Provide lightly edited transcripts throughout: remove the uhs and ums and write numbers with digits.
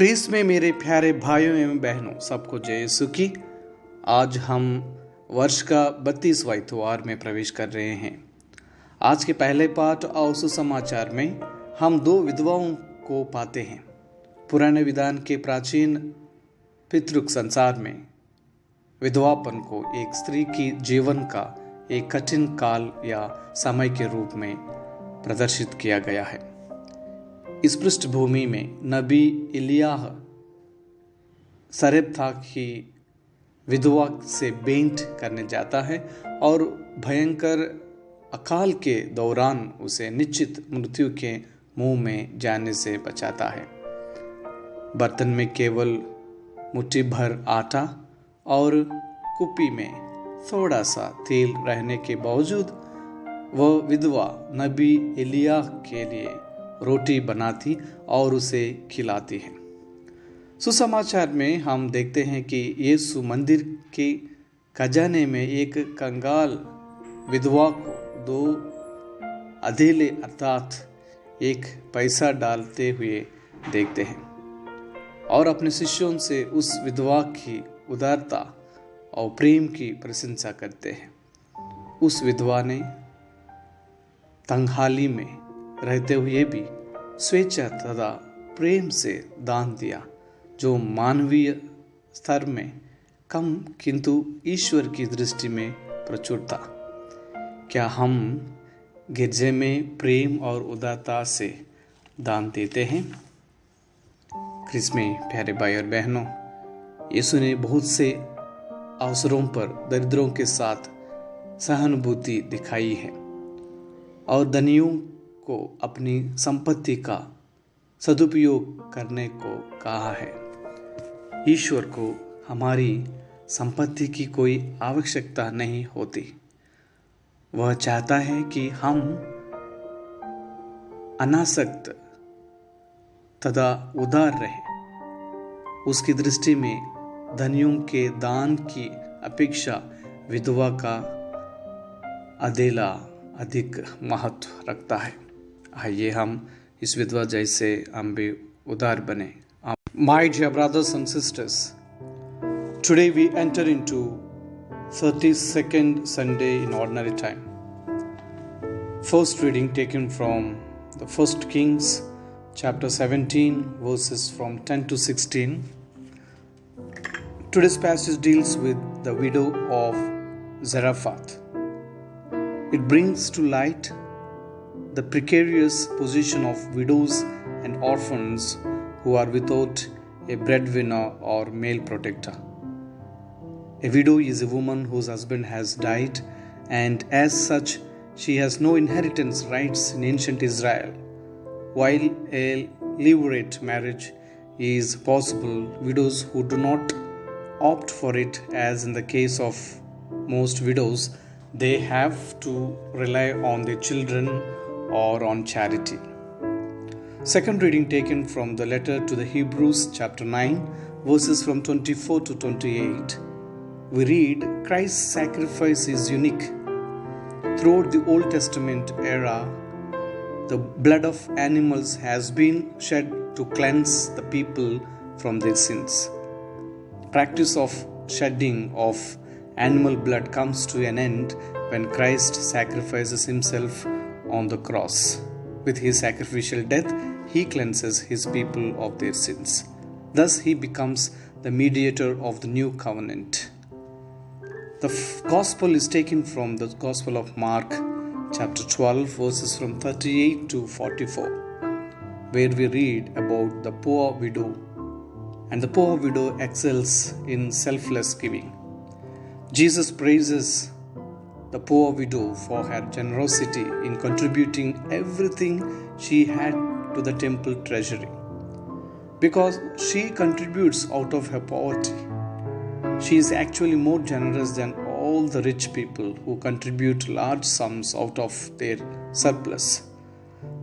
क्रिस्त में मेरे प्यारे भाइयों एवं बहनों, सबको जय यीशु की। आज हम वर्ष का 32वां इतवार में प्रवेश कर रहे हैं। आज के पहले पाठ और सुसमाचार में हम दो विधवाओं को पाते हैं। पुराने विधान के प्राचीन पितृक संसार में विधवापन को एक स्त्री की जीवन का एक कठिन काल या समय के रूप में प्रदर्शित किया गया है। इस पृष्ठभूमि में नबी इलियाह सरेप्था की विधवा से भेंट करने जाता है और भयंकर अकाल के दौरान उसे निश्चित मृत्यु के मुंह में जाने से बचाता है। बर्तन में केवल मुट्ठी भर आटा और कुप्पी में थोड़ा सा तेल रहने के बावजूद वह विधवा नबी इलियाह के लिए रोटी बनाती और उसे खिलाती है। सुसमाचार में हम देखते हैं कि यीशु मंदिर के खजाने में एक कंगाल विधवा को 2 अधेले अर्थात 1 पैसा डालते हुए देखते हैं और अपने शिष्यों से उस विधवा की उदारता और प्रेम की प्रशंसा करते हैं। उस विधवा ने तंगहाली में रहते हुए भी स्वेच्छा तथा प्रेम से दान दिया, जो मानवीय स्तर में कम किंतु ईश्वर की दृष्टि में प्रचुर था। क्या हम गिरजे में प्रेम और उदारता से दान देते हैं? क्रिस्त में प्यारे भाई और बहनों, यीशु ने बहुत से अवसरों पर दरिद्रों के साथ सहानुभूति दिखाई है और धनियों को अपनी संपत्ति का सदुपयोग करने को कहा है। ईश्वर को हमारी संपत्ति की कोई आवश्यकता नहीं होती। वह चाहता है कि हम अनासक्त तथा उदार रहें। उसकी दृष्टि में धनियों के दान की अपेक्षा विधवा का अधेला अधिक महत्व रखता है। आइए हम इस विधवा जैसे हम भी उदार बने। My dear brothers and sisters, today we enter into 32nd Sunday in ordinary time. First reading taken from the 1 Kings chapter 17 verses from 10 to 16. Today's passage deals with the widow of Zarephath. It brings to light the precarious position of widows and orphans who are without a breadwinner or male protector. A widow is a woman whose husband has died, and as such, she has no inheritance rights in ancient Israel. While a levirate marriage is possible, widows who do not opt for it, as in the case of most widows, they have to rely on their children or on charity. Second reading taken from the letter to the Hebrews chapter 9 verses from 24 to 28. We read, Christ's sacrifice is unique. Throughout the Old Testament era, the blood of animals has been shed to cleanse the people from their sins. Practice of shedding of animal blood comes to an end when Christ sacrifices himself on the cross. With his sacrificial death, he cleanses his people of their sins. Thus, he becomes the mediator of the new covenant. The gospel is taken from the Gospel of Mark, chapter 12, verses from 38 to 44, where we read about the poor widow, and the poor widow excels in selfless giving. Jesus praises the poor widow for her generosity in contributing everything she had to the temple treasury. Because she contributes out of her poverty, she is actually more generous than all the rich people who contribute large sums out of their surplus.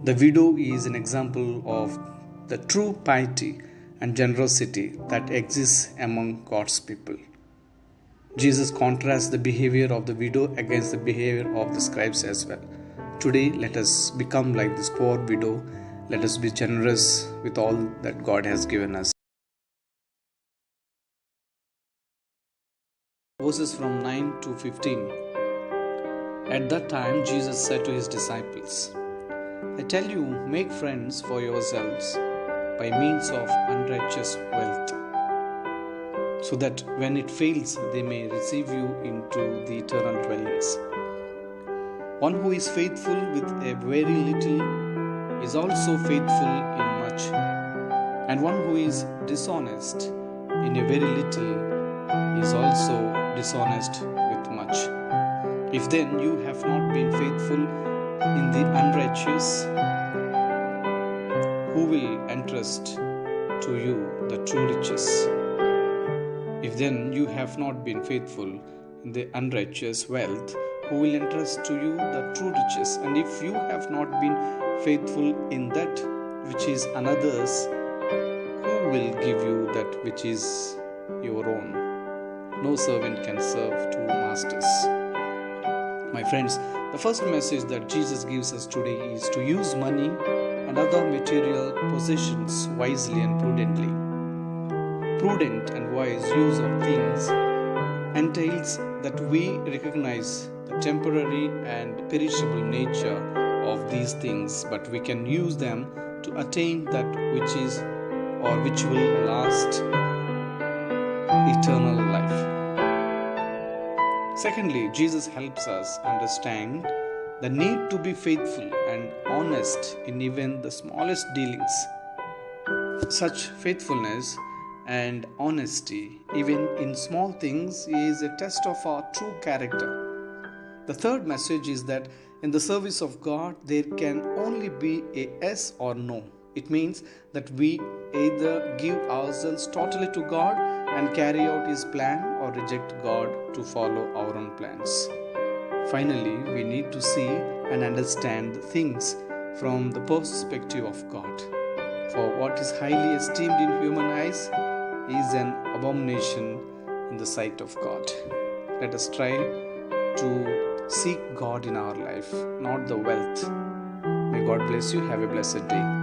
The widow is an example of the true piety and generosity that exists among God's people. Jesus contrasts the behavior of the widow against the behavior of the scribes as well. Today, let us become like this poor widow. Let us be generous with all that God has given us. verses from 9 to 15. At that time, Jesus said to his disciples, I tell you, make friends for yourselves by means of unrighteous wealth, so that when it fails, they may receive you into the eternal dwellings. One who is faithful with a very little is also faithful in much, and one who is dishonest in a very little is also dishonest with much. If then you have not been faithful in the unrighteous, who will entrust to you the true riches? If then you have not been faithful in the unrighteous wealth, who will entrust to you the true riches? And if you have not been faithful in that which is another's, who will give you that which is your own? No servant can serve two masters. My friends, the first message that Jesus gives us today is to use money and other material possessions wisely and prudently. Prudent and wise use of things entails that we recognize the temporary and perishable nature of these things, but we can use them to attain that which is or which will last eternal life. Secondly, Jesus helps us understand the need to be faithful and honest in even the smallest dealings. Such faithfulness and honesty, even in small things, is a test of our true character. The third message is that in the service of God, there can only be a yes or no. It means that we either give ourselves totally to God and carry out His plan, or reject God to follow our own plans. Finally, we need to see and understand things from the perspective of God. For what is highly esteemed in human eyes is an abomination in the sight of God. Let us try to seek God in our life, not the wealth. May God bless you. Have a blessed day.